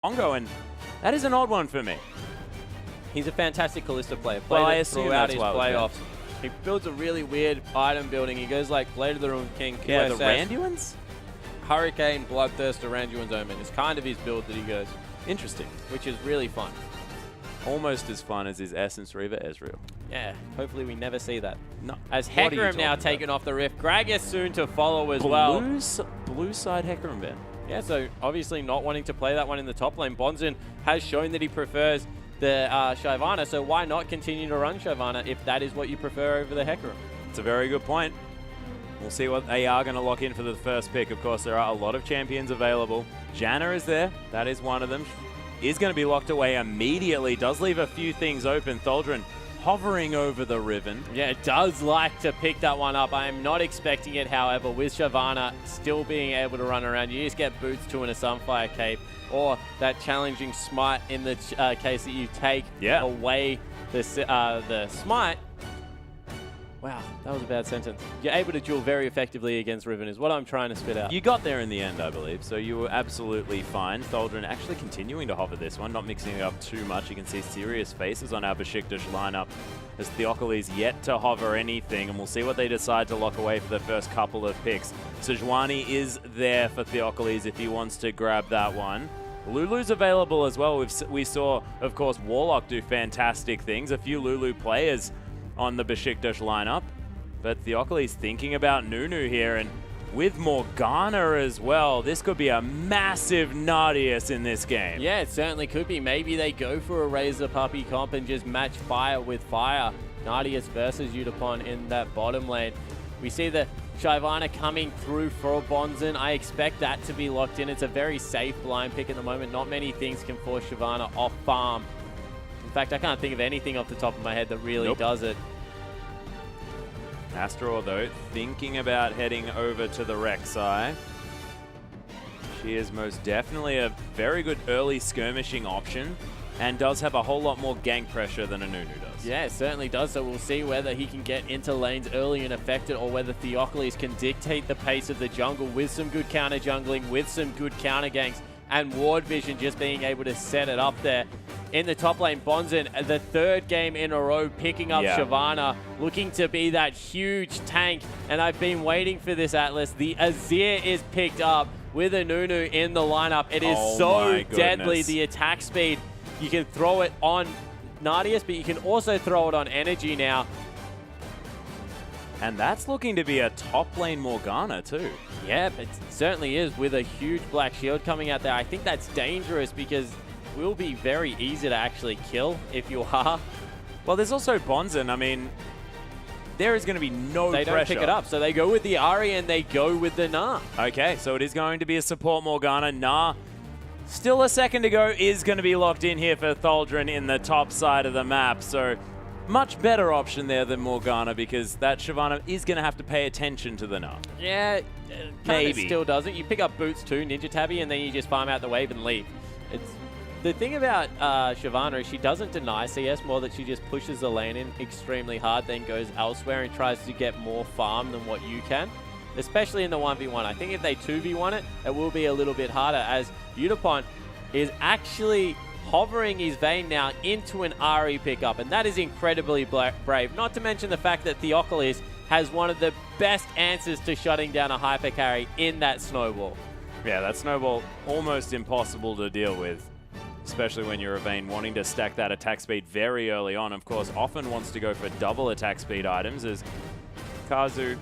Pongo, and that is an odd one for me. He's a fantastic Kalista player. Well, I Played it assume throughout that's his why it was playoffs. He builds a really weird item building. He goes like Blade of the Ruined King, Yeah, QSS, the Randuins? Hurricane, Bloodthirst, Randuin's Omen. It's kind of his build that he goes, Interesting. which is really fun. Almost as fun as his Essence Reaver Ezreal. Yeah, hopefully we never see that. No. As What are you Hecarim talking now about? taken off the Rift. Gragas soon to follow as well. Blue side Hecarim ban. Yeah, so obviously not wanting to play that one in the top lane. Bonzin has shown that he prefers the Shyvana, so why not continue to run Shyvana if that is what you prefer over the Hecarim? It's a very good point. We'll see what they are going to lock in for the first pick. Of course, there are a lot of champions available. Janna is there. That is one of them. Is going to be locked away immediately. Does leave a few things open. Tholdren hovering over the Riven. Yeah, it does like to pick that one up. I am not expecting it, however, with Shyvana still being able to run around. You just get boots 2 and a Sunfire Cape, or that challenging smite in the case that you take away the smite. Wow, that was a bad sentence. You're able to duel very effectively against Riven is what I'm trying to spit out. You got there in the end, I believe, so you were absolutely fine. Tholdren actually continuing to hover this one, not mixing it up too much. You can see serious faces on our Beşiktaş lineup as Theocles yet to hover anything, and we'll see what they decide to lock away for the first couple of picks. Sejuani is there for Theocles if he wants to grab that one. Lulu's available as well. We saw, of course, Warlock do fantastic things. A few Lulu players on the Beşiktaş lineup, but Theocles thinking about Nunu here, and with Morgana as well, this could be a massive Nardius in this game. Yeah, it certainly could be. Maybe they go for a Razor Puppy comp and just match fire with fire. Nardius versus Udapon in that bottom lane. We see the Shyvana coming through for Bonzin. I expect that to be locked in. It's a very safe blind pick at the moment. Not many things can force Shyvana off farm. In fact, I can't think of anything off the top of my head that really does it. Astra, though, thinking about heading over to the Rek'Sai. She is most definitely a very good early skirmishing option and does have a whole lot more gank pressure than a Nunu does. Yeah, it certainly does. So we'll see whether he can get into lanes early and affect it, or whether Theocles can dictate the pace of the jungle with some good counter jungling, with some good counter ganks, and Ward Vision just being able to set it up there. In the top lane, Bonzin, the third game in a row, picking up Shyvana, looking to be that huge tank. And I've been waiting for this, Atlas. The Azir is picked up with a Nunu in the lineup. It is so deadly, the attack speed. You can throw it on Nardius, but you can also throw it on Energy now. And that's looking to be a top lane Morgana too. Yeah, it certainly is, with a huge black shield coming out there. I think that's dangerous because it will be very easy to actually kill if you are. Well, there's also Bonzin. I mean, there is going to be no pressure. They don't pick it up, so they go with the Ahri and they go with the Gnar. Okay, so it is going to be a support Morgana. Gnar, still a second to go, is going to be locked in here for Tholdren in the top side of the map. So much better option there than Morgana, because that Shyvana is going to have to pay attention to the Gnar. Yeah, maybe. Still doesn't. You pick up boots too, Ninja Tabby, and then you just farm out the wave and leave. It's the thing about Shyvana is she doesn't deny CS, more that she just pushes the lane in extremely hard, then goes elsewhere and tries to get more farm than what you can, especially in the 1v1. I think if they 2v1 it, it will be a little bit harder, as Udapon is actually hovering his Vayne now into an Ahri pickup, and that is incredibly brave. Not to mention the fact that Theocles has one of the best answers to shutting down a hyper carry in that snowball. Yeah, that snowball almost impossible to deal with, especially when you're a Vayne wanting to stack that attack speed very early on. Of course, often wants to go for double attack speed items, as Kazu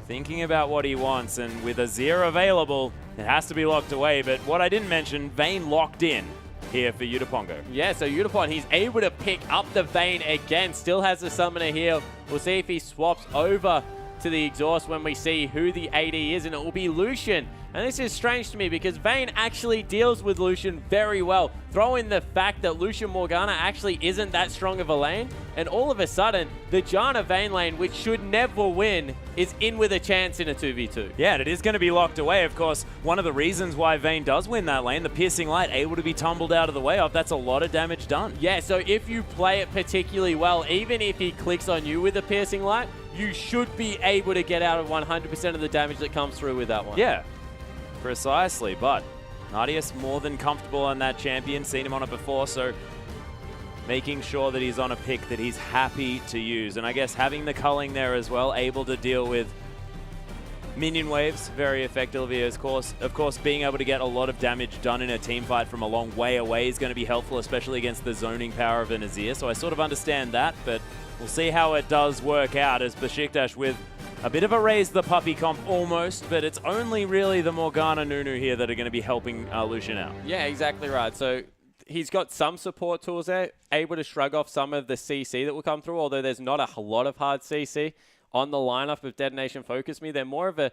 thinking about what he wants, and with Azir available, it has to be locked away. But what I didn't mention, Vayne locked in here for Udapongo. Yeah, so Udapon, he's able to pick up the Vayne again, still has the Summoner heal. We'll see if he swaps over to the exhaust when we see who the AD is, and it will be Lucian. And this is strange to me because Vayne actually deals with Lucian very well. Throw in the fact that Lucian Morgana actually isn't that strong of a lane, and all of a sudden, the Janna Vayne lane, which should never win, is in with a chance in a 2v2. Yeah, and it is going to be locked away. Of course, one of the reasons why Vayne does win that lane, the Piercing Light, able to be tumbled out of the way of, that's a lot of damage done. Yeah, so if you play it particularly well, even if he clicks on you with a Piercing Light, you should be able to get out of 100% of the damage that comes through with that one. Yeah, precisely, but Nardius more than comfortable on that champion, seen him on it before, so making sure that he's on a pick that he's happy to use. And I guess having the culling there as well, able to deal with minion waves very effectively. Of course, being able to get a lot of damage done in a team fight from a long way away is going to be helpful, especially against the zoning power of an Azir. So I sort of understand that, but we'll see how it does work out as Beşiktaş with a bit of a raise the puppy comp almost, but it's only really the Morgana Nunu here that are going to be helping Lucian out. Yeah, exactly right. So he's got some support tools there, able to shrug off some of the CC that will come through, although there's not a lot of hard CC on the lineup of Detonation Focus Me. They're more of a,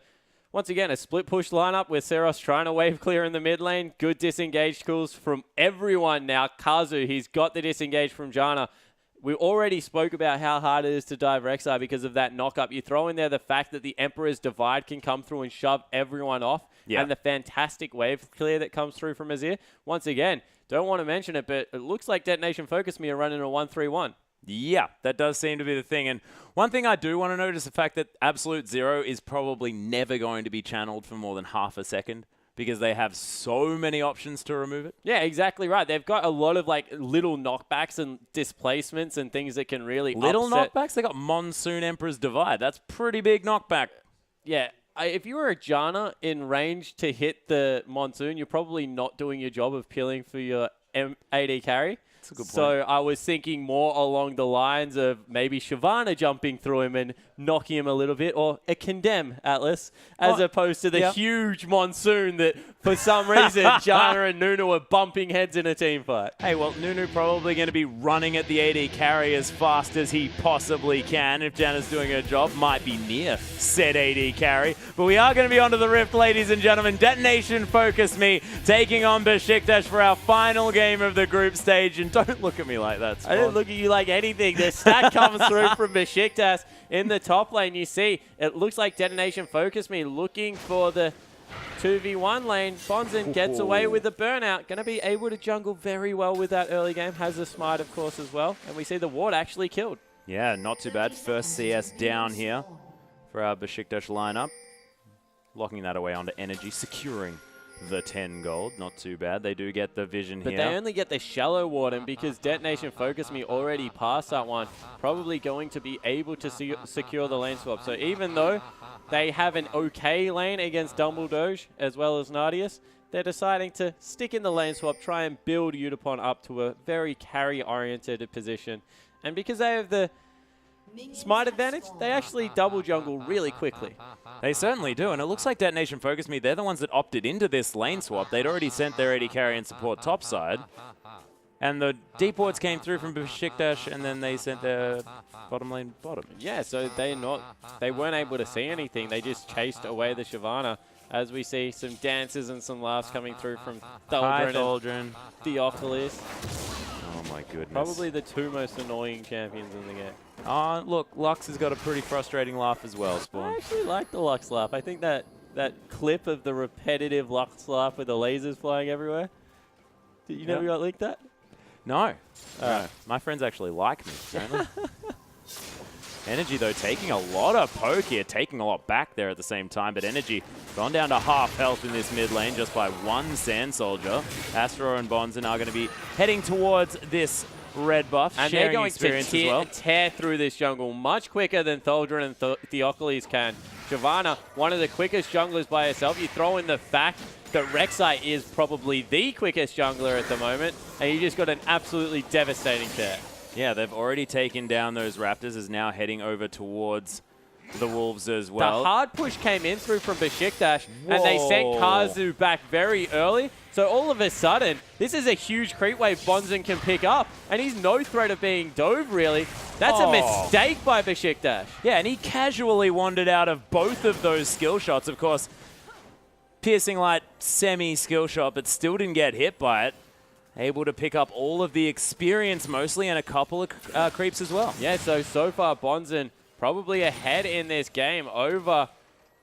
once again, a split push lineup with Seros trying to wave clear in the mid lane. Good disengage tools from everyone now. Kazu, he's got the disengage from Janna. We already spoke about how hard it is to dive Rek'Sai because of that knock-up. You throw in there the fact that the Emperor's Divide can come through and shove everyone off, and the fantastic wave clear that comes through from Azir. Once again, don't want to mention it, but it looks like Detonation Focus Me are running a 1-3-1. Yeah, that does seem to be the thing. And one thing I do want to note is the fact that Absolute Zero is probably never going to be channeled for more than half a second because they have so many options to remove it. Yeah, exactly right. They've got a lot of like little knockbacks and displacements and things that can really upset. Knockbacks? They got Monsoon Emperor's Divide. That's pretty big knockback. Yeah. If you were a Janna in range to hit the Monsoon, you're probably not doing your job of peeling for your AD carry. That's a good point. So I was thinking more along the lines of maybe Shyvana jumping through him and knocking him a little bit, or a Condemn Atlas, as opposed to the huge Monsoon that for some reason Janna and Nunu are bumping heads in a team fight. Hey, well, Nunu probably going to be running at the AD carry as fast as he possibly can. If Janna's doing her job, might be near said AD carry. But we are going to be onto the Rift, ladies and gentlemen. Detonation Focus Me taking on Beşiktaş for our final game of the group stage. And don't look at me like that, Spawn. I didn't look at you like anything. The stack comes through from Beşiktaş in the top lane. You see, it looks like Detonation Focus Me looking for the 2v1 lane. Bonzen gets away with the burnout. Going to be able to jungle very well with that early game. Has the smite, of course, as well. And we see the ward actually killed. Yeah, not too bad. First CS down here for our Beşiktaş lineup. Locking that away onto Energy, securing the 10 gold. Not too bad. They do get the vision but here. But they only get the shallow ward, and because Detonation Focus Me already passed that one, probably going to be able to secure the lane swap. So even though they have an okay lane against Dumbledore as well as Nardius, they're deciding to stick in the lane swap, try and build Utapon up to a very carry-oriented position. And because they have the smite advantage, they actually double jungle really quickly. They certainly do, and it looks like Detonation Focus Me, they're the ones that opted into this lane swap. They'd already sent their AD carry and support topside, and the deep wards came through from Beşiktaş, and then they sent their bottom lane bottom. Yeah, so they weren't able to see anything. They just chased away the Shyvana, as we see some dances and some laughs coming through from Thaldrun and Theophilus. Oh my goodness. Probably the two most annoying champions in the game. Look, Lux has got a pretty frustrating laugh as well, Spawn. I actually like the Lux laugh. I think that clip of the repetitive Lux laugh with the lasers flying everywhere. Did you never got linked that? No. No. My friends actually like me, apparently. Energy, though, taking a lot of poke here, taking a lot back there at the same time, but Energy gone down to half health in this mid lane just by one Sand Soldier. Astro and Bonzen are going to be heading towards this red buff, and they're going to tear through this jungle much quicker than Thaldrun and Theophilus can. Shyvana, one of the quickest junglers by herself. You throw in the fact that Rek'Sai is probably the quickest jungler at the moment, and you just got an absolutely devastating tear. Yeah, they've already taken down those Raptors, is now heading over towards the Wolves as well. The hard push came in through from Beşiktaş, and they sent Kazu back very early. So all of a sudden, this is a huge creep wave Bonzen can pick up, and he's no threat of being dove, really. That's a mistake by Beşiktaş. Yeah, and he casually wandered out of both of those skill shots. Of course, Piercing Light semi-skill shot, but still didn't get hit by it. Able to pick up all of the experience mostly, and a couple of creeps as well. Yeah, so far Bonzen probably ahead in this game over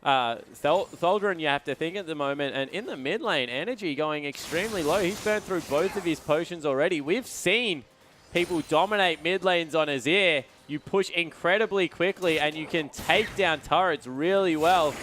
Thaldrun, you have to think at the moment. And in the mid lane, Energy going extremely low. He's burned through both of his potions already. We've seen people dominate mid lanes on Azir. You push incredibly quickly, and you can take down turrets really well.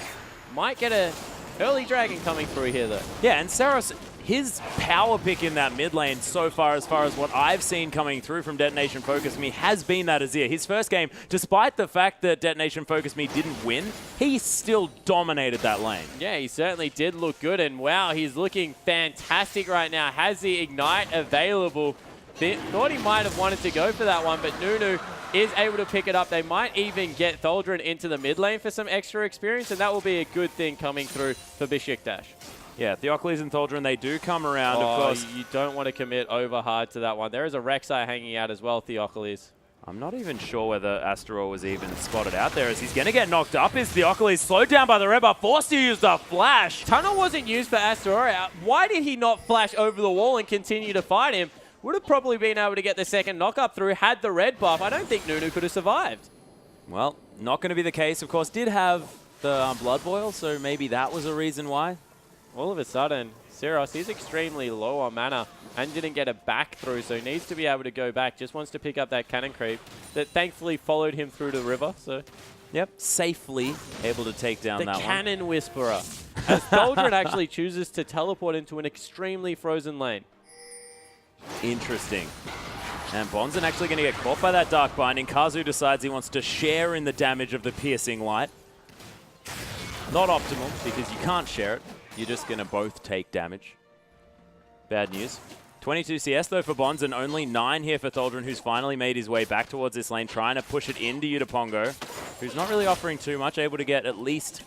Might get a early dragon coming through here, though. Yeah, and Saros, his power pick in that mid lane so far as what I've seen coming through from Detonation Focus Me has been that Azir. His first game, despite the fact that Detonation Focus Me didn't win, he still dominated that lane. Yeah, he certainly did look good, and wow, he's looking fantastic right now. Has the Ignite available. Thought he might have wanted to go for that one, but Nunu is able to pick it up. They might even get Tholdren into the mid lane for some extra experience, and that will be a good thing coming through for Beşiktaş. Yeah, Theocles and Tholdren, they do come around, of course. You don't want to commit over hard to that one. There is a Rek'Sai hanging out as well, Theocles. I'm not even sure whether Astaroth was even spotted out there as he's going to get knocked up. Is Theocles slowed down by the red buff, forced to use the flash? Tunnel wasn't used for Astaroth. Why did he not flash over the wall and continue to fight him? Would have probably been able to get the second knock-up through had the red buff. I don't think Nunu could have survived. Well, not going to be the case. Of course, did have the Blood Boil, so maybe that was a reason why. All of a sudden, Syros, he's extremely low on mana and didn't get a back through, so needs to be able to go back. Just wants to pick up that cannon creep that thankfully followed him through the river. So, yep, safely able to take down that one. The Cannon Whisperer. As Tholdren actually chooses to teleport into an extremely frozen lane. Interesting. And Bonzen actually going to get caught by that Dark Binding. Kazu decides he wants to share in the damage of the Piercing Light. Not optimal, because you can't share it. You're just going to both take damage. Bad news. 22 CS though for Bonzen, only 9 here for Tholdren, who's finally made his way back towards this lane, trying to push it into Udapongo, who's not really offering too much, able to get at least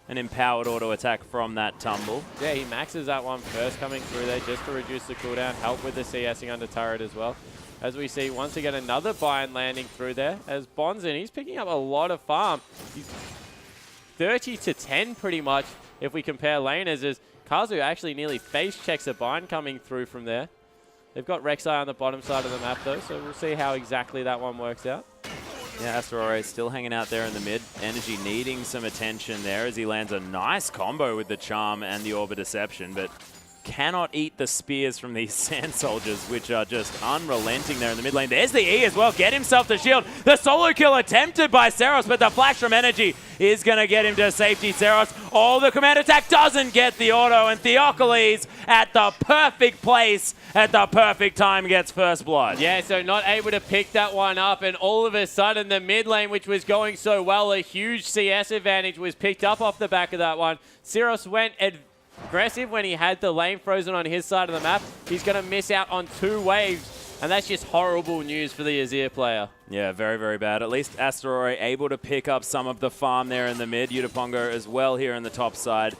an empowered auto attack from that tumble. Yeah, he maxes that one first coming through there just to reduce the cooldown, help with the CSing under turret as well. As we see, once again, another bind landing through there. As Bonzen, he's picking up a lot of farm. He's 30 to 10 pretty much if we compare laners, as Kazu actually nearly face checks a bind coming through from there. They've got Rek'Sai on the bottom side of the map though, so we'll see how exactly that one works out. Yeah, Astaroth still hanging out there in the mid. Energy needing some attention there as he lands a nice combo with the Charm and the Orb of Deception, but cannot eat the spears from these Sand Soldiers, which are just unrelenting there in the mid lane. There's the E as well. Get himself the shield. The solo kill attempted by Seros, but the flash from Energy is going to get him to safety. Seros, the command attack doesn't get the auto, and Theocles at the perfect place at the perfect time gets first blood. Yeah, so not able to pick that one up, and all of a sudden the mid lane, which was going so well, a huge CS advantage was picked up off the back of that one. Seros went aggressive when he had the lane frozen on his side of the map. He's going to miss out on 2 waves, and that's just horrible news for the Azir player. Yeah, very, very bad. At least Astaroth able to pick up some of the farm there in the mid. Udapongo as well here in the top side.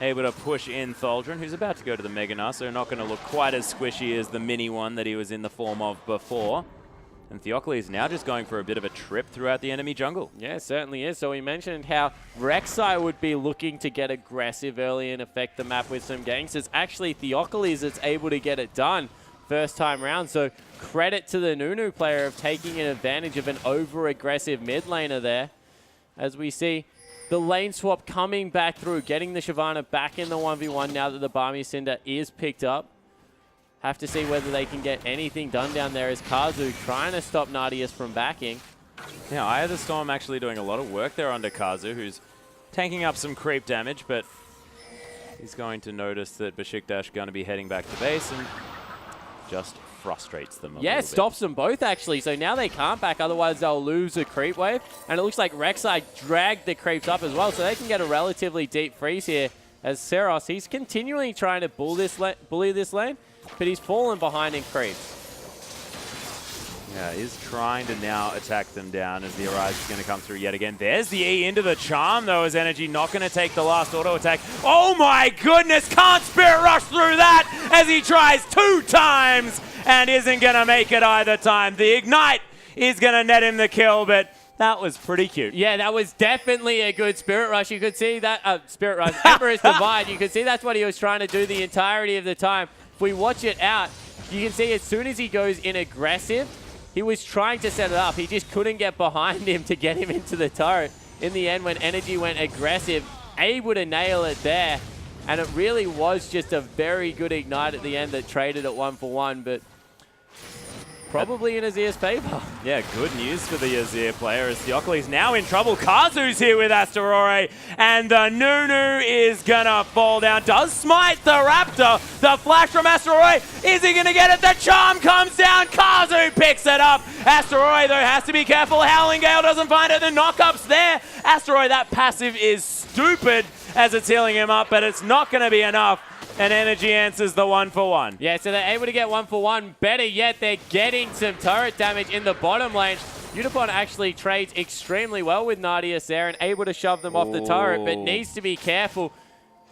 Able to push in Tholdren, who's about to go to the Mega Gnar, so not going to look quite as squishy as the mini one that he was in the form of before. And Theocles now just going for a bit of a trip throughout the enemy jungle. Yeah, it certainly is. So we mentioned how Rek'Sai would be looking to get aggressive early and affect the map with some ganks. It's actually Theocles that's able to get it done first time round. So credit to the Nunu player of taking an advantage of an over-aggressive mid laner there. As we see the lane swap coming back through, getting the Shyvana back in the 1v1 now that the Barmy Cinder is picked up. Have to see whether they can get anything done down there as Kazu trying to stop Nadius from backing. Yeah, Eye of the Storm actually doing a lot of work there under Kazu, who's tanking up some creep damage, but he's going to notice that Beşiktaş going to be heading back to base and just frustrates them a little bit. Stops them both actually, so now they can't back, otherwise they'll lose a creep wave. And it looks like Rek'Sai dragged the creeps up as well, so they can get a relatively deep freeze here as Seros, he's continually trying to bully this lane, but he's fallen behind in creeps. Yeah, he's trying to now attack them down as the Arise is going to come through yet again. There's the E into the Charm, though, as Energy not going to take the last auto attack. Oh my goodness, can't Spirit Rush through that as he tries 2 times and isn't going to make it either time. The Ignite is going to net him the kill, but that was pretty cute. Yeah, that was definitely a good Spirit Rush. You could see that, Spirit Rush, Emperor's Divide, you could see that's what he was trying to do the entirety of the time. If we watch it out, you can see as soon as he goes in aggressive, he was trying to set it up. He just couldn't get behind him to get him into the turret. In the end, when Energy went aggressive, able to nail it there. And it really was just a very good Ignite at the end that traded it 1 for 1. But probably in Azir's favor. Yeah, good news for the Azir player as Theocles now in trouble. Kazu's here with Asteroid, and the Nunu is gonna fall down. Does smite the Raptor. The flash from Asteroid. Is he gonna get it? The charm comes down. Kazu picks it up. Asteroid, though, has to be careful. Howling Gale doesn't find it. The knockup's there. Asteroid, that passive is stupid as it's healing him up, but it's not gonna be enough. And Energy answers the 1-for-1. Yeah, so they're able to get 1-for-1. Better yet, they're getting some turret damage in the bottom lane. Udapon actually trades extremely well with Nadius there and able to shove them off the turret, but needs to be careful.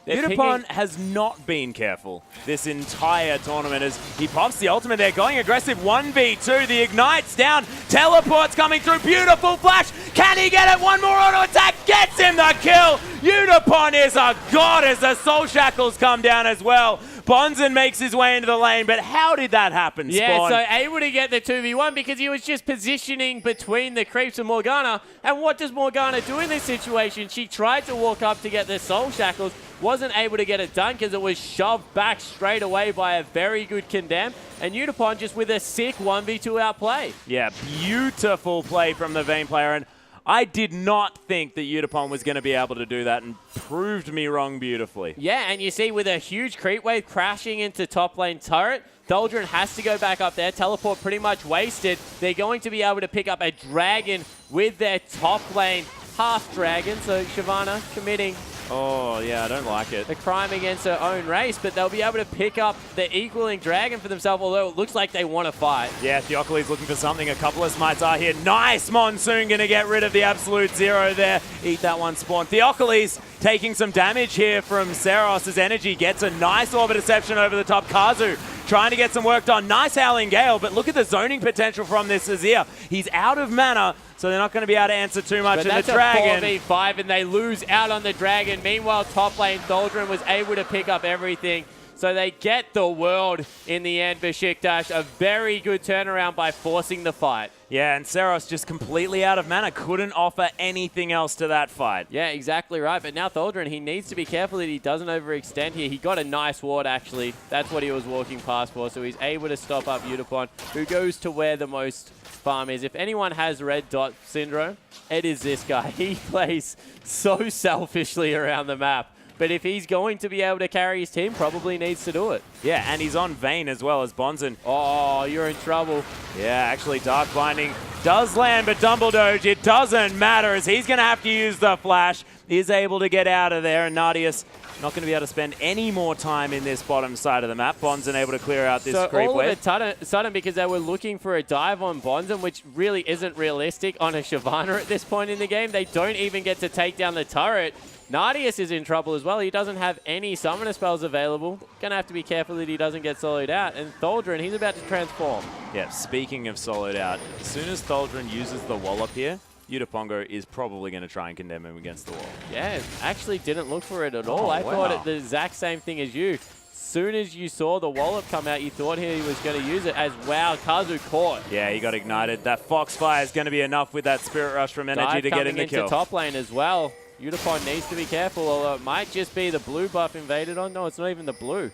Udapon has not been careful this entire tournament as he pops the ultimate. They're going aggressive 1v2. The Ignite's down. Teleport's coming through. Beautiful flash. Can he get it? One more auto attack. Gets him the kill. Udapon is a god as the Soul Shackles come down as well. Bonzen makes his way into the lane, but how did that happen, Spawn? Yeah, so able to get the 2v1 because he was just positioning between the creeps and Morgana. And what does Morgana do in this situation? She tried to walk up to get the Soul Shackles, wasn't able to get it done because it was shoved back straight away by a very good Condemn. And Udapon just with a sick 1v2 outplay. Yeah, beautiful play from the Vayne player. And I did not think that Udapon was going to be able to do that and proved me wrong beautifully. Yeah, and you see with a huge creep wave crashing into top lane turret, Tholdren has to go back up there. Teleport pretty much wasted. They're going to be able to pick up a dragon with their top lane half dragon. So Shyvana committing Oh, yeah, I don't like it. the crime against her own race, but they'll be able to pick up the equaling dragon for themselves, although it looks like they want to fight. Yeah, Theocles looking for something. A couple of smites are here. Nice! Monsoon going to get rid of the absolute zero there. Eat that one, Spawn. Theocles taking some damage here from Seros as Energy gets a nice Orbit Deception over the top. Kazu trying to get some work done. Nice Howling Gale, but look at the zoning potential from this Azir. He's out of mana, so they're not going to be able to answer too much. But in that's the Dragon. a 4v5, and they lose out on the Dragon. Meanwhile, top lane, Tholdren was able to pick up everything. So they get the world in the end, Beşiktaş. A very good turnaround by forcing the fight. Yeah, and Seros just completely out of mana. Couldn't offer anything else to that fight. Yeah, exactly right. But now Tholdren, he needs to be careful that he doesn't overextend here. He got a nice ward, actually. That's what he was walking past for. So he's able to stop up Udapon, who goes to where the most farm is. If anyone has red dot syndrome, it is this guy. He plays so selfishly around the map. But if he's going to be able to carry his team, probably needs to do it. Yeah, and he's on Vayne as well as Bonzen. Oh, you're in trouble. Yeah, actually Dark Blinding does land, but Dumbledore, it doesn't matter as he's going to have to use the flash. Is able to get out of there, and Nadius not going to be able to spend any more time in this bottom side of the map. Bonzen able to clear out this creep wave. So all of a sudden, because they were looking for a dive on Bonzen, which really isn't realistic on a Shyvana at this point in the game, they don't even get to take down the turret. Nadius is in trouble as well. He doesn't have any summoner spells available. Gonna have to be careful that he doesn't get soloed out. And Tholdren, he's about to transform. Yeah, speaking of soloed out, as soon as Tholdren uses the wallop here, Udapongo is probably going to try and condemn him against the wall. Yeah, actually didn't look for it at all. I thought it the exact same thing as you. Soon as you saw the wallop come out, you thought he was going to use it as, wow, Kazu caught. Yeah, he got ignited. That Foxfire is going to be enough with that Spirit Rush from Energy to get in the kill. Into top lane as well. Udapon needs to be careful, although it might just be the blue buff invaded on. No, it's not even the blue.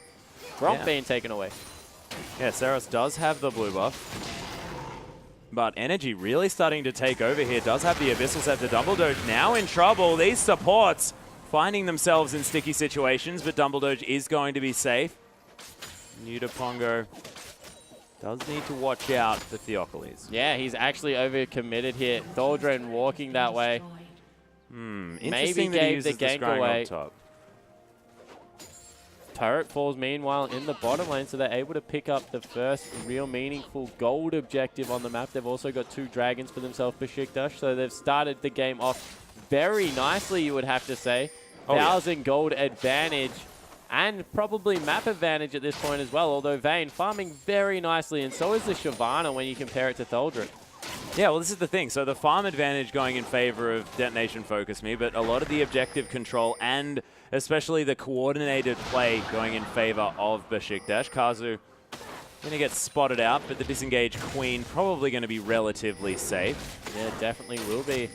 Gromp being taken away. Yeah, Seros does have the blue buff. But Energy really starting to take over here. Does have the Abyssal Scepter. Dumbledore now in trouble. These supports finding themselves in sticky situations, but Dumbledore is going to be safe. Udapongo does need to watch out for Theocles. Yeah, he's actually overcommitted here. Tholdren walking that way. Interesting Maybe that he gave uses the gank away. up top. Turret falls meanwhile in the bottom lane, so they're able to pick up the first real meaningful gold objective on the map. They've also got 2 dragons for themselves, Beşiktaş, so they've started the game off very nicely, you would have to say. 1,000 gold advantage and probably map advantage at this point as well, although Vayne farming very nicely, and so is the Shyvana when you compare it to Tholdren. Yeah, well, this is the thing. So the farm advantage going in favor of Detonation Focus Me, but a lot of the objective control and especially the coordinated play going in favor of Beşiktaş. Kazu going to get spotted out, but the disengaged Queen probably going to be relatively safe. Yeah, definitely will be.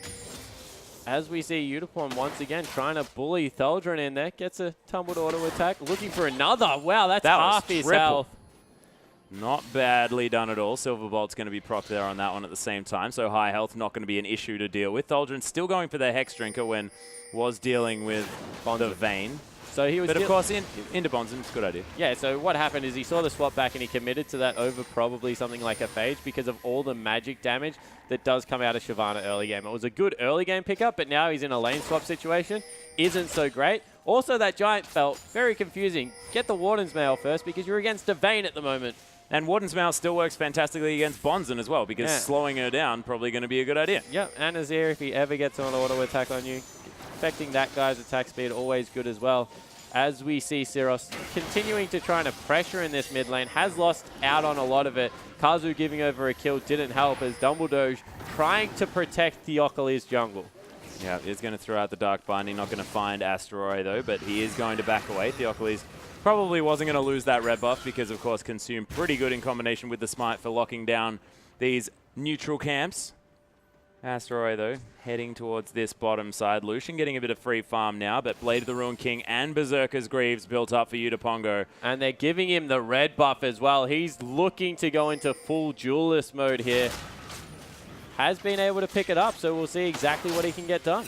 As we see Udapon once again trying to bully Tholdren in there. Gets a tumbled auto attack. Looking for another. Wow, that's half his health. Not badly done at all. Silverbolt's going to be propped there on that one at the same time, so high health not going to be an issue to deal with. Tholdren still going for the Hex Drinker when was dealing with the Vayne. So he was, but of course, into Bonzen, it's a good idea. Yeah, so what happened is he saw the swap back and he committed to that over probably something like a Phage because of all the magic damage that does come out of Shyvana early game. It was a good early game pickup, but now he's in a lane swap situation. Isn't so great. Also, that Giant felt very confusing. Get the Warden's Mail first because you're against a Vayne at the moment. And Warden's Mail still works fantastically against Bonzen as well, because slowing her down probably going to be a good idea. Yep, and Azir, if he ever gets an auto attack on you, affecting that guy's attack speed, always good as well. As we see Syros continuing to try and pressure in this mid lane, has lost out on a lot of it. Kazu giving over a kill didn't help as Dumbledore trying to protect Theocles' jungle. Yeah, he's going to throw out the Dark Binding, not going to find Asteroid though, but he is going to back away. Theocles probably wasn't going to lose that red buff because, of course, Consume pretty good in combination with the Smite for locking down these neutral camps. Asteroid, though, heading towards this bottom side. Lucian getting a bit of free farm now, but Blade of the Ruined King and Berserker's Greaves built up for Yudapongo. And they're giving him the red buff as well. He's looking to go into full duelist mode here. Has been able to pick it up, so we'll see exactly what he can get done.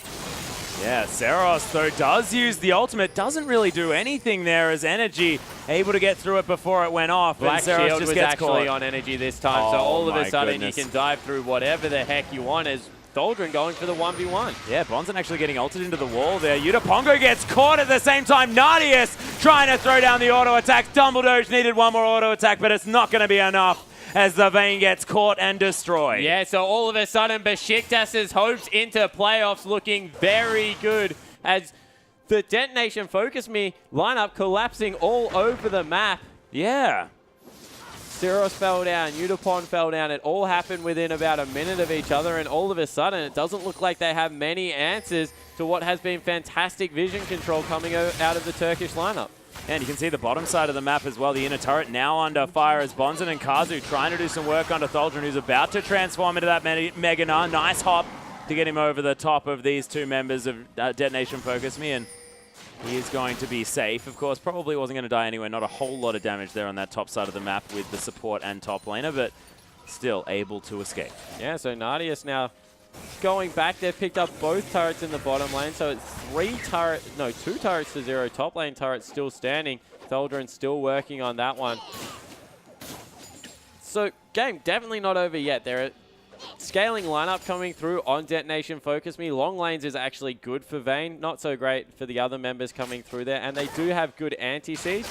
Yeah, Seros, though, does use the ultimate. Doesn't really do anything there as Energy able to get through it before it went off. Black Seros Shield just was gets actually caught on Energy this time, so all of a sudden you can dive through whatever the heck you want as Tholdren going for the 1v1. Yeah, Bonzen actually getting ulted into the wall there. Yudapongo gets caught at the same time. Nardius trying to throw down the auto attack. Dumbledore needed one more auto attack, but it's not going to be enough as the Vayne gets caught and destroyed. Yeah, so all of a sudden, Beşiktaş's hopes into playoffs looking very good as the Detonation Focus Me lineup collapsing all over the map. Yeah. Syros fell down, Udapon fell down. It all happened within about a minute of each other, and all of a sudden, it doesn't look like they have many answers to what has been fantastic vision control coming out of the Turkish lineup. And you can see the bottom side of the map as well. The inner turret now under fire as Bonzen and Kazu trying to do some work onto Tholdren, who's about to transform into that Mega Gnar. Nice hop to get him over the top of these two members of Detonation Focus Me, and he is going to be safe. Of course, probably wasn't going to die anyway. Not a whole lot of damage there on that top side of the map with the support and top laner, but still able to escape. Yeah, so Nardius now going back. They've picked up both turrets in the bottom lane, so it's 2 turrets to 0. Top lane turrets still standing. Tholdren still working on that one. So game definitely not over yet. They're scaling lineup coming through on Detonation Focus Me. Long lanes is actually good for Vayne, not so great for the other members coming through there, and they do have good anti-siege.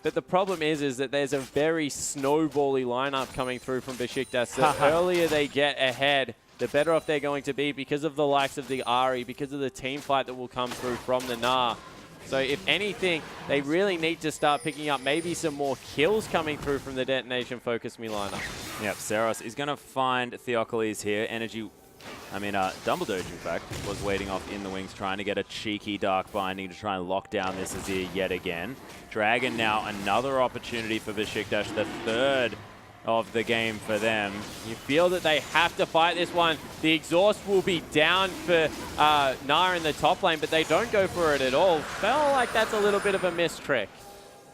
But the problem is that there's a very snowbally lineup coming through from Beşiktaş. The earlier they get ahead, the better off they're going to be because of the likes of the Ahri, because of the team fight that will come through from the Gnar. So if anything, they really need to start picking up maybe some more kills coming through from the Detonation Focus Me lineup. Yep, Seros is going to find Theocles here. Dumbledore, in fact, was waiting off in the wings, trying to get a cheeky Dark Binding to try and lock down this Azir yet again. Dragon now, another opportunity for Beşiktaş, the third of the game for them. You feel that they have to fight this one. The exhaust will be down for Gnar in the top lane, but they don't go for it at all. Felt like that's a little bit of a missed trick.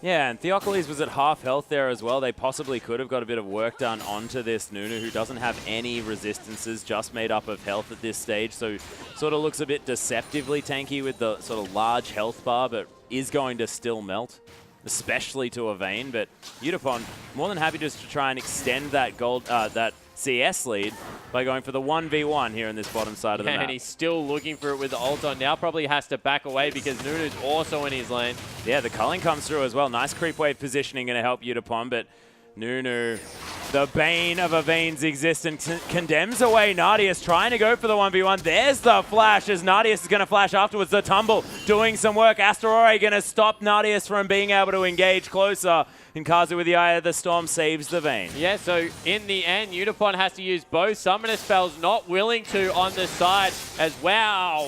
Yeah, and Theocles was at half health there as well. They possibly could have got a bit of work done onto this Nunu, who doesn't have any resistances, just made up of health at this stage. So sort of looks a bit deceptively tanky with the sort of large health bar, but is going to still melt, especially to a Vayne. But Udapon more than happy just to try and extend that that CS lead by going for the 1v1 here in this bottom side of the map. And he's still looking for it with the ult on. Now probably has to back away because Nunu's also in his lane. Yeah, the culling comes through as well. Nice creep wave positioning going to help Udapon, but Nunu, the bane of a Vayne's existence, condemns away Nardius, trying to go for the 1v1. There's the flash as Nardius is going to flash afterwards. The tumble doing some work. Asteroid going to stop Nardius from being able to engage closer. And Kazu with the Eye of the Storm saves the Vayne. Yeah, so in the end, Udapon has to use both summoner spells, not willing to on the side as wow.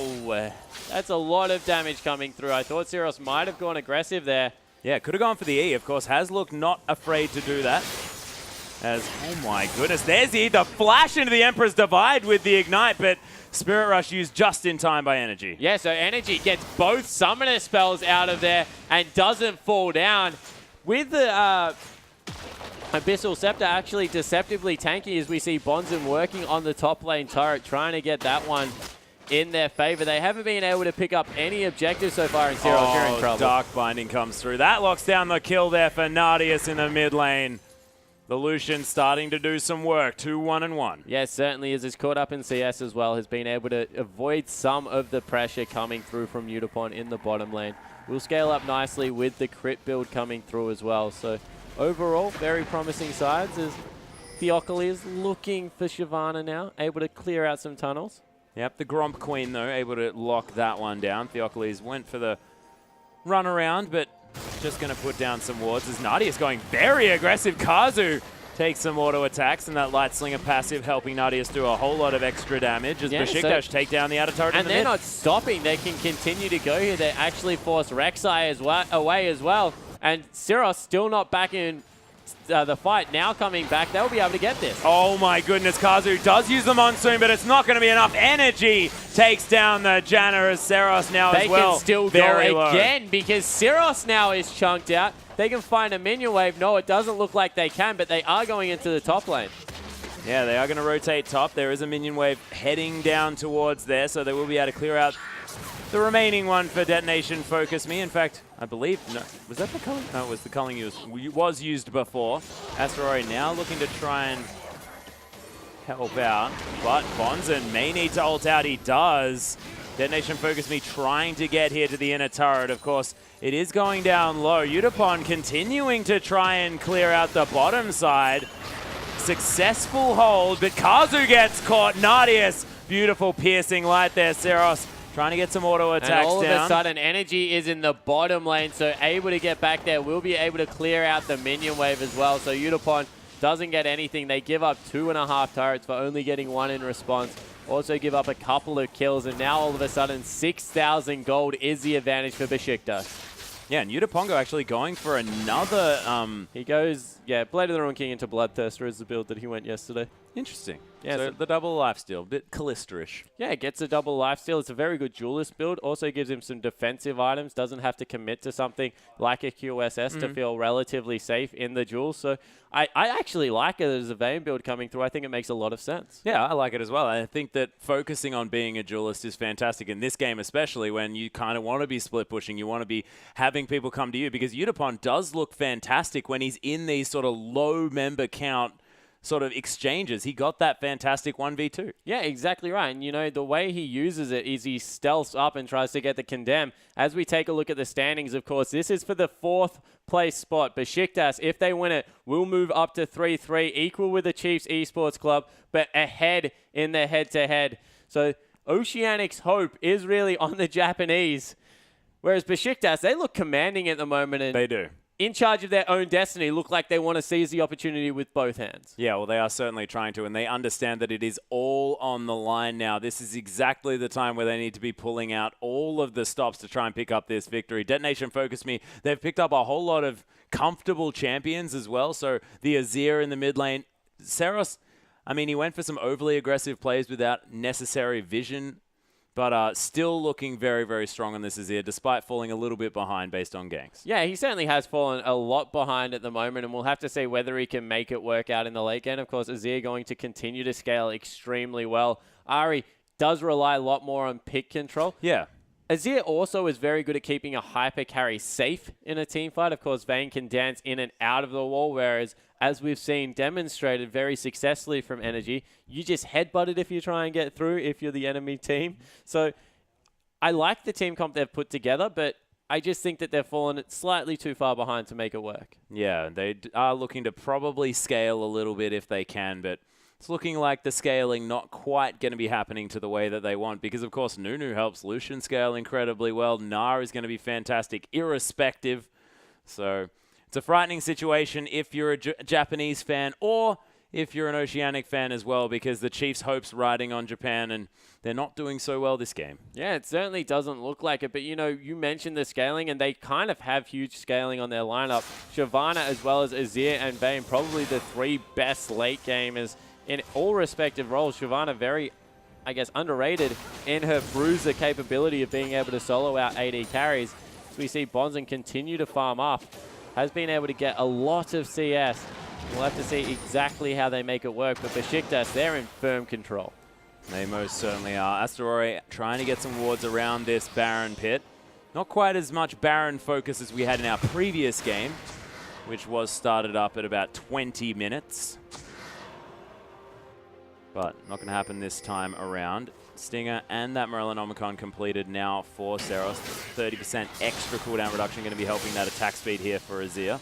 That's a lot of damage coming through. I thought Syros might have gone aggressive there. Yeah, could have gone for the E, of course. Has looked not afraid to do that. As, oh my goodness, there's the flash into the Emperor's Divide with the Ignite, but Spirit Rush used just in time by Energy. Yeah, so Energy gets both summoner spells out of there and doesn't fall down. With the Abyssal Scepter actually deceptively tanky as we see Bonzen working on the top lane turret, trying to get that one in their favor. They haven't been able to pick up any objectives so far, and Zeros are in trouble. Dark Binding comes through. That locks down the kill there for Nadius in the mid lane. The Lucian starting to do some work. 2-1-1. Yes, certainly is. He's caught up in CS as well. Has been able to avoid some of the pressure coming through from Udapon in the bottom lane. Will scale up nicely with the crit build coming through as well. So overall, very promising sides as Theocoli is looking for Shyvana now, able to clear out some tunnels. Yep, the Gromp Queen, though, able to lock that one down. Theocles went for the run around, but just going to put down some wards as Nadius going very aggressive. Kazu takes some auto attacks, and that Light Slinger passive helping Nadius do a whole lot of extra damage as Beşiktaş take down the outer turret. And they're not stopping. They can continue to go here. They actually force Rek'Sai as well, away as well. And Syros still not back in the fight. Now coming back, they'll be able to get this. Oh my goodness, Kazu does use the Monsoon, but it's not going to be enough energy. Takes down the Janna as Syros now as well. They can still go again because Syros now is chunked out. They can find a minion wave. No, it doesn't look like they can, but they are going into the top lane. Yeah, they are going to rotate top. There is a minion wave heading down towards there, so they will be able to clear out the remaining one for Detonation Focus Me. In fact, I believe, no, was that the culling? No, it was the culling was used before. Asteroid now looking to try and help out, but Bonzen may need to ult out. He does. Detonation Focus Me trying to get here to the inner turret. Of course, it is going down low. Udapon continuing to try and clear out the bottom side. Successful hold, but Kazu gets caught. Nadius, beautiful piercing light there. Syros trying to get some auto attacks down. And all of a sudden, energy is in the bottom lane, so able to get back there. Will be able to clear out the minion wave as well. So Udapon doesn't get anything. They give up 2.5 turrets for only getting 1 in response. Also give up a couple of kills, and now all of a sudden 6,000 gold is the advantage for Beşiktaş. Yeah, and Udapongo actually going for another... He goes, yeah, Blade of the Ruined King into Bloodthirster is the build that he went yesterday. Interesting. Yeah, so the double lifesteal, a bit Callister-ish. Yeah, it gets a double lifesteal. It's a very good duelist build. Also gives him some defensive items. Doesn't have to commit to something like a QSS to feel relatively safe in the duel. So I actually like it as a Vayne build coming through. I think it makes a lot of sense. Yeah, I like it as well. I think that focusing on being a duelist is fantastic in this game, especially when you kind of want to be split pushing. You want to be having people come to you, because Udapon does look fantastic when he's in these sort of low member count sort of exchanges. He got that fantastic 1v2. Yeah, exactly right. And, you know, the way he uses it is he stealths up and tries to get the condemn. As we take a look at the standings, of course, this is for the 4th place spot. Beşiktaş, if they win it, will move up to 3-3, equal with the Chiefs Esports Club, but ahead in the head-to-head. So Oceanic's hope is really on the Japanese, whereas Beşiktaş, they look commanding at the moment. And they do. In charge of their own destiny, look like they want to seize the opportunity with both hands. Yeah, well, they are certainly trying to, and they understand that it is all on the line now. This is exactly the time where they need to be pulling out all of the stops to try and pick up this victory. Detonation Focus Me. They've picked up a whole lot of comfortable champions as well. So the Azir in the mid lane. Syros, I mean, he went for some overly aggressive plays without necessary vision, but still looking very, very strong on this Azir, despite falling a little bit behind based on ganks. Yeah, he certainly has fallen a lot behind at the moment, and we'll have to see whether he can make it work out in the late game. Of course, Azir going to continue to scale extremely well. Ahri does rely a lot more on pick control. Yeah. Azir also is very good at keeping a hyper carry safe in a team fight. Of course, Vayne can dance in and out of the wall, whereas, as we've seen demonstrated very successfully from Energy, you just headbutt it if you try and get through if you're the enemy team. So I like the team comp they've put together, but I just think that they've fallen slightly too far behind to make it work. Yeah, they are looking to probably scale a little bit if they can, but it's looking like the scaling not quite going to be happening to the way that they want, because, of course, Nunu helps Lucian scale incredibly well. Gnar is going to be fantastic irrespective. So it's a frightening situation if you're a Japanese fan, or if you're an Oceanic fan as well, because the Chiefs' hopes riding on Japan, and they're not doing so well this game. Yeah, it certainly doesn't look like it. But, you know, you mentioned the scaling, and they kind of have huge scaling on their lineup. Shyvana as well as Azir and Vayne, probably the 3 best late gamers in all respective roles. Shyvana very, I guess, underrated in her bruiser capability of being able to solo out AD carries. As we see Bonzen continue to farm up, has been able to get a lot of CS We'll have to see exactly how they make it work, but Beşiktaş, they're in firm control. They most certainly are. Asteroid trying to get some wards around this Baron pit. Not quite as much Baron focus as we had in our previous game, which was started up at about 20 minutes. But not going to happen this time around. Stinger and that Morellonomicon completed now for Seros. 30% extra cooldown reduction going to be helping that attack speed here for Azir.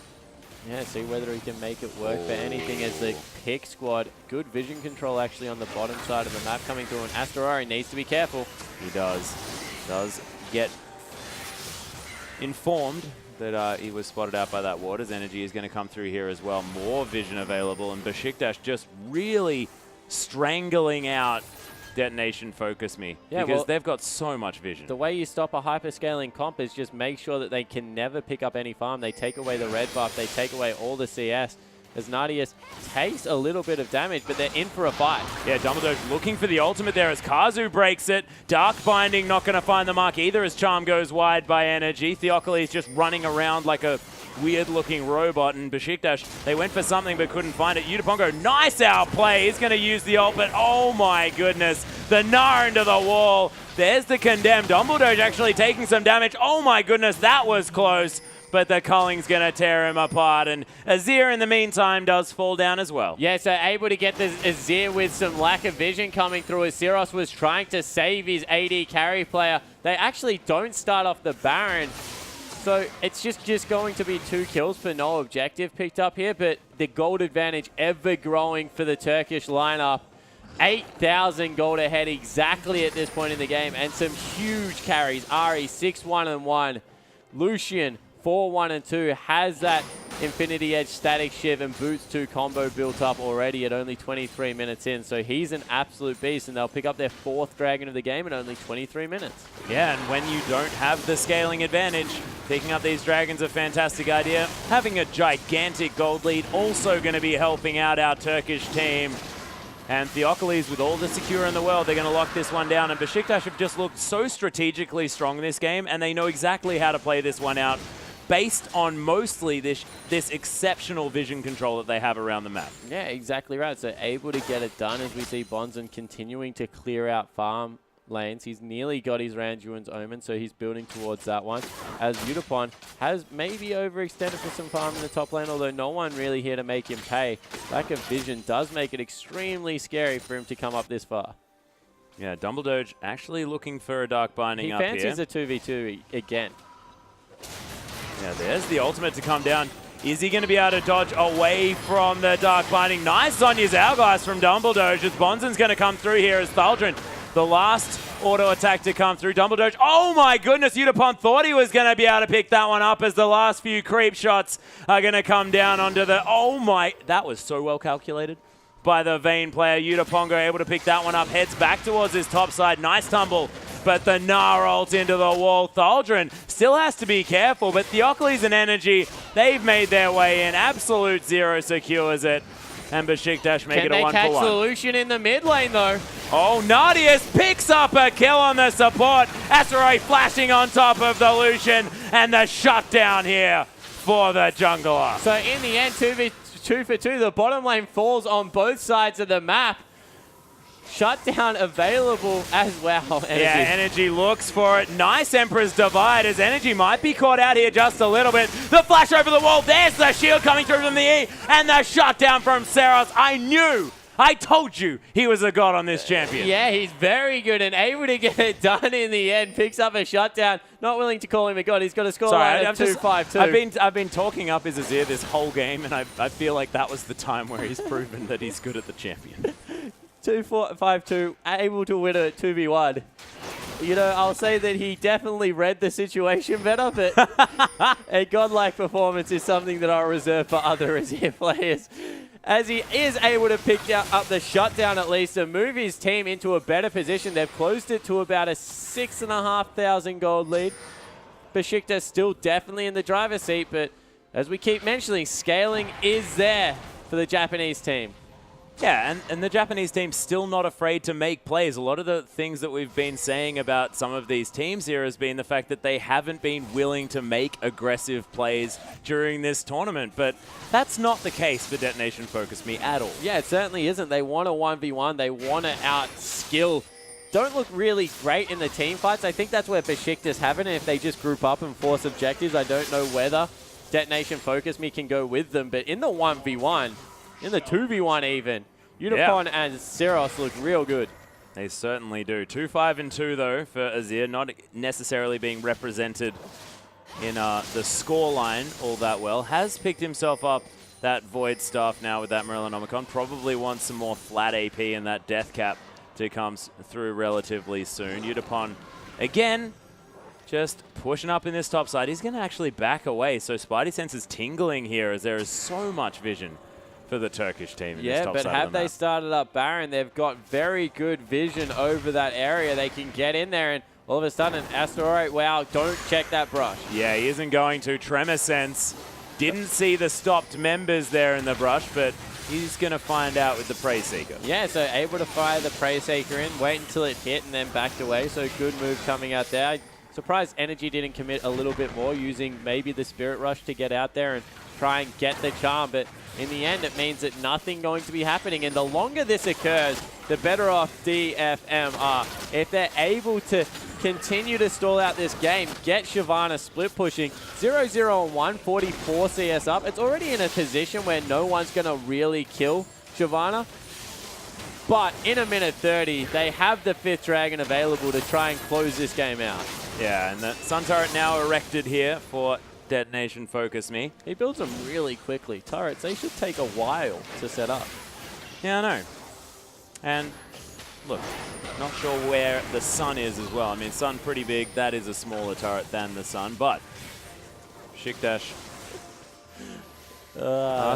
Yeah, see whether he can make it work for anything as the pick squad. Good vision control actually on the bottom side of the map coming through, and Asteroid needs to be careful. He does. Does get informed that he was spotted out by that ward, as energy is going to come through here as well. More vision available, and Beşiktaş just really strangling out Detonation Focus Me, because well, they've got so much vision. The way you stop a hyperscaling comp is just make sure that they can never pick up any farm. They take away the red buff, they take away all the CS. As Nadius takes a little bit of damage, but they're in for a fight. Yeah, Dumbledore's looking for the ultimate there as Kazu breaks it. Dark Binding not going to find the mark either as Charm goes wide by energy. Theocles just running around like a weird-looking robot, and Beşiktaş, they went for something but couldn't find it. Udapongo, nice outplay. He's going to use the ult, but oh my goodness. The Gnar into the wall. There's the condemned. Dumbledore's actually taking some damage. Oh my goodness, that was close. But the Culling's going to tear him apart, and Azir in the meantime does fall down as well. Yeah, so able to get the Azir with some lack of vision coming through as Seros was trying to save his AD carry player. They actually don't start off the Baron, so it's just going to be 2 kills for no objective picked up here, but the gold advantage ever growing for the Turkish lineup. 8,000 gold ahead exactly at this point in the game, and some huge carries. Ari 6-1-1, Lucian 4-1-2 has that Infinity Edge Static Shiv and Boots 2 combo built up already at only 23 minutes in. So he's an absolute beast, and they'll pick up their 4th dragon of the game in only 23 minutes. Yeah, and when you don't have the scaling advantage, picking up these dragons a fantastic idea. Having a gigantic gold lead also going to be helping out our Turkish team. And Theocles, with all the secure in the world, they're going to lock this one down. And Beşiktaş have just looked so strategically strong this game, and they know exactly how to play this one out, based on mostly this exceptional vision control that they have around the map. Yeah, exactly right. So able to get it done as we see Bonzen continuing to clear out farm lanes. He's nearly got his Randuin's Omen, so he's building towards that one. As Udapon has maybe overextended for some farm in the top lane, although no one really here to make him pay. Lack of vision does make it extremely scary for him to come up this far. Yeah, Dumbledore actually looking for a Dark Binding up here. He fancies a 2v2 again. Yeah, there's the ultimate to come down. Is he going to be able to dodge away from the Dark Binding? Nice Sonya's Hourglass from Dumbledore. Just Bonzen's going to come through here as Thaldrin, the last auto attack to come through. Dumbledore, oh my goodness, Udapon thought he was going to be able to pick that one up as the last few creep shots are going to come down onto the, oh my, that was so well calculated by the Vayne player. Udapongo able to pick that one up, heads back towards his top side. Nice tumble, but the Gnar ult into the wall. Thaldrin still has to be careful, but Theocles and Energy, they've made their way in. Absolute Zero secures it, and Beşiktaş make it a 1-for-1. Can they catch the Lucian in the mid lane, though? Oh, Nadius picks up a kill on the support. Asteroid flashing on top of the Lucian, and the shutdown here for the jungler. So in the end, 2v2, the bottom lane falls on both sides of the map. Shutdown available as well. Energy. Yeah, Energy looks for it. Nice Emperor's Divide as Energy might be caught out here just a little bit. The flash over the wall. There's the shield coming through from the E. And the shutdown from Seros. I told you he was a god on this champion. Yeah, he's very good and able to get it done in the end. Picks up a shutdown. Not willing to call him a god. He's got a score line of 2-5-2. I've been talking up his Azir this whole game, and I feel like that was the time where he's proven that he's good at the champion. 2-4-5-2, able to win a 2v1. You know, I'll say that he definitely read the situation better, but a godlike performance is something that I'll reserve for other Azir players. As he is able to pick up the shutdown at least and move his team into a better position. They've closed it to about a 6,500 gold lead. Beşiktaş still definitely in the driver's seat, but as we keep mentioning, scaling is there for the Japanese team. Yeah, and the Japanese team's still not afraid to make plays. A lot of the things that we've been saying about some of these teams here has been the fact that they haven't been willing to make aggressive plays during this tournament. But that's not the case for Detonation Focus Me at all. Yeah, it certainly isn't. They want a 1v1. They want to out-skill. Don't look really great in the team fights. I think that's where Beşiktaş have it. And if they just group up and force objectives, I don't know whether Detonation Focus Me can go with them. But in the 1v1, in the 2v1 even, Unicorn and Syros look real good. They certainly do. 2-5-2 though for Azir, not necessarily being represented in the scoreline all that well. Has picked himself up that Void Staff now with that Morellonomicon. Probably wants some more flat AP and that Death Cap to come through relatively soon. Udapon, again, just pushing up in this top side. He's going to actually back away. So Spidey Sense is tingling here as there is so much vision for the Turkish team in this top side. Yeah, but have they started up Baron? They've got very good vision over that area. They can get in there and all of a sudden, Asteroid, wow, don't check that brush. Yeah, he isn't going to. Tremor Sense didn't see the stopped members there in the brush, but he's going to find out with the Prey Seeker. Yeah, so able to fire the Prey Seeker in, wait until it hit and then backed away. So good move coming out there. Surprised Energy didn't commit a little bit more, using maybe the Spirit Rush to get out there and try and get the charm, but in the end it means that nothing going to be happening, and the longer this occurs, the better off DFM are. If they're able to continue to stall out this game, get Shyvana split pushing, 0-0 and 1, 44 CS up, it's already in a position where no one's going to really kill Shyvana. But in a minute 30, they have the 5th Dragon available to try and close this game out. Yeah, and the Sun Turret now erected here for Detonation Focus Me. He builds them really quickly. Turrets, they should take a while to set up. Yeah, I know. And look, not sure where the Sun is as well. I mean, Sun pretty big. That is a smaller turret than the Sun, but Beşiktaş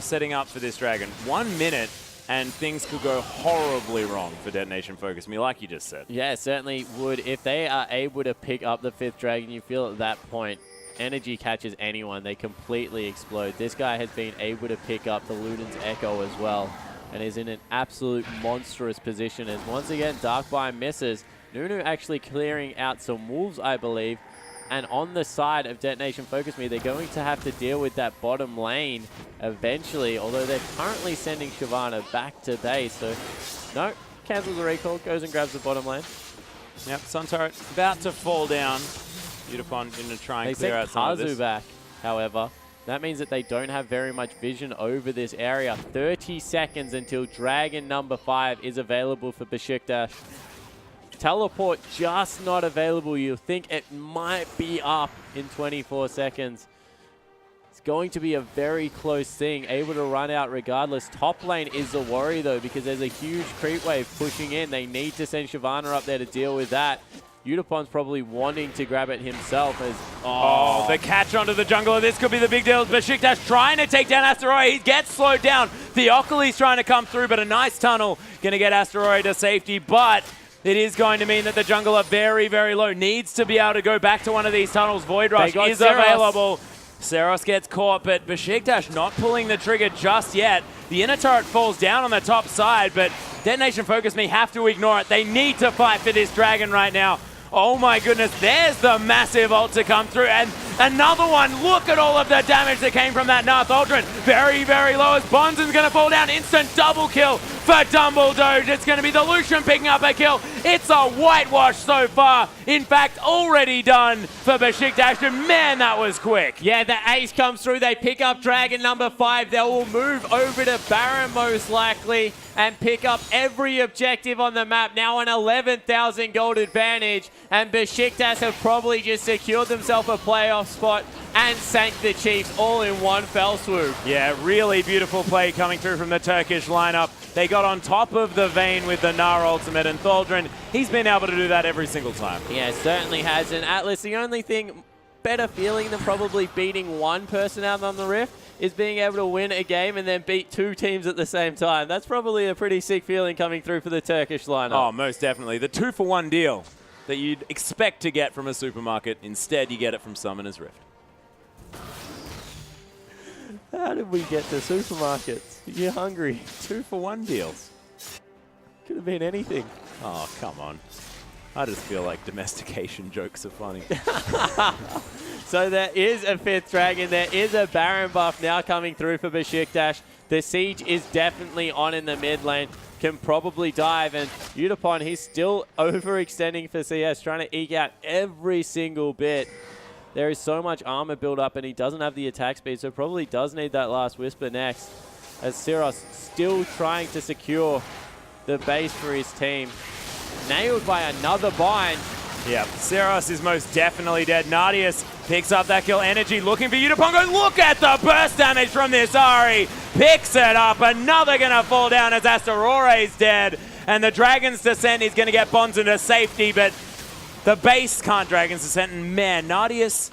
setting up for this Dragon. 1 minute and things could go horribly wrong for Detonation Focus Me, like you just said. Yeah, certainly would. If they are able to pick up the 5th Dragon, you feel at that point, Energy catches anyone, they completely explode. This guy has been able to pick up the Luden's Echo as well, and is in an absolute monstrous position as once again Darkbind misses. Nunu actually clearing out some wolves, I believe, and on the side of Detonation Focus Me, they're going to have to deal with that bottom lane eventually, although they're currently sending Shyvana back to base. So, no, cancels the recall, goes and grabs the bottom lane. Yep, Sun Turret about to fall down. Udapon going to try and clear out some of this. They sent Kazu back, however. That means that they don't have very much vision over this area. 30 seconds until Dragon number 5 is available for Beşiktaş. Teleport just not available. You think it might be up in 24 seconds. It's going to be a very close thing. Able to run out regardless. Top lane is the worry though, because there's a huge creep wave pushing in. They need to send Shyvana up there to deal with that. Udapon's probably wanting to grab it himself as... Oh, the catch onto the jungler. This could be the big deal. Beşiktaş trying to take down Asteroid. He gets slowed down. Theocles trying to come through, but a nice tunnel. Going to get Asteroid to safety, but it is going to mean that the jungler very, very low. Needs to be able to go back to one of these tunnels. Void Rush is available. Syros gets caught, but Beşiktaş not pulling the trigger just yet. The inner turret falls down on the top side, but Detonation Focus Me have to ignore it. They need to fight for this dragon right now. Oh my goodness, there's the massive ult to come through, and another one. Look at all of the damage that came from that Nath Aldrin. Very, very low as Bonzen's going to fall down. Instant double kill for Dumbledore. It's going to be the Lucian picking up a kill. It's a whitewash so far. In fact, already done for Beşiktaş. Man, that was quick. Yeah, the ace comes through. They pick up Dragon number 5. They will move over to Baron most likely and pick up every objective on the map. Now an 11,000 gold advantage. And Beşiktaş have probably just secured themselves a playoff spot and sank the Chiefs all in one fell swoop. Yeah, really beautiful play coming through from the Turkish lineup. They got on top of the Vayne with the Gnar ultimate, and Thaldrin, he's been able to do that every single time. Yeah, certainly has. And Atlas, the only thing better feeling than probably beating one person out on the Rift is being able to win a game and then beat 2 teams at the same time. That's probably a pretty sick feeling coming through for the Turkish lineup. Oh, most definitely. The 2-for-1 deal that you'd expect to get from a supermarket. Instead, you get it from Summoner's Rift. How did we get to supermarkets? You're hungry. 2-for-1 deals. Could have been anything. Oh, come on. I just feel like domestication jokes are funny. So there is a 5th Dragon. There is a Baron buff now coming through for Beşiktaş. The siege is definitely on in the mid lane. Can probably dive, and Udapon, he's still overextending for CS, trying to eke out every single bit. There is so much armor build up, and he doesn't have the attack speed, so probably does need that last Whisper next. As Siros still trying to secure the base for his team. Nailed by another bind. Yeah, Siros is most definitely dead. Nadius picks up that kill. Energy looking for Udapon. Look at the burst damage from this Ari. Picks it up. Another going to fall down as Astarore's dead. And the Dragon's Descent is going to get Bonds into safety, but the base can't Dragon's Descent. And man, Nadius,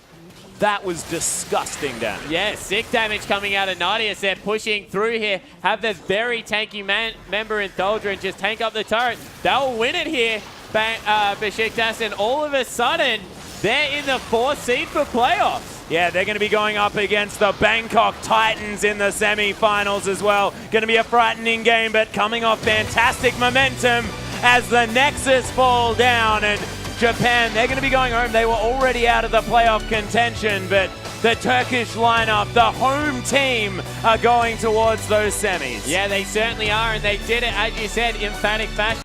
that was disgusting damage. Yeah, sick damage coming out of Nadius. They're pushing through here. Have this very tanky member in Tholdren just tank up the turret. They'll win it here, Beşiktaş, and all of a sudden, they're in the 4th seed for playoffs. Yeah, they're going to be going up against the Bangkok Titans in the semi-finals as well. Going to be a frightening game, but coming off fantastic momentum as the Nexus fall down. And Japan, they're going to be going home. They were already out of the playoff contention, but the Turkish lineup, the home team, are going towards those semis. Yeah, they certainly are, and they did it, as you said, emphatic fashion.